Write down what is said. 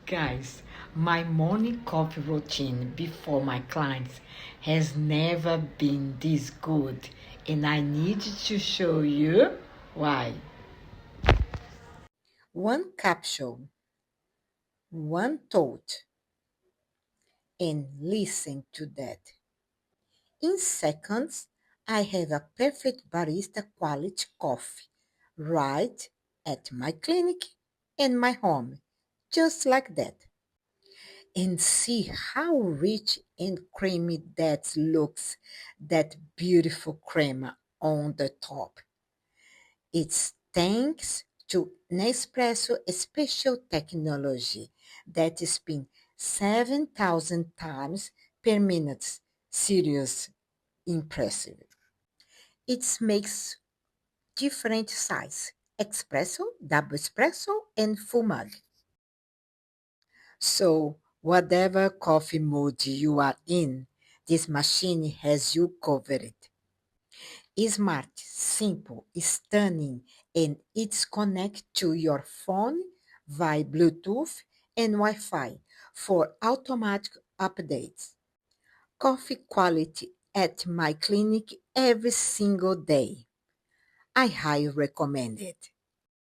Guys, my morning coffee routine before my clients has never been this good, and I need to show you why. One capsule, one thought, and listen to that. In seconds, I have a perfect barista quality coffee right at my clinic and my home, just like that. And see how rich and creamy that looks, that beautiful crema on the top. It's thanks to Nespresso special technology that spins 7,000 times per minute. Serious impressive. It makes different size, espresso, double espresso, and full mug. So, whatever coffee mood you are in, this machine has you covered. It's smart, simple, stunning, and it's connected to your phone via Bluetooth and Wi-Fi for automatic updates. Coffee quality at my clinic every single day. I highly recommend it.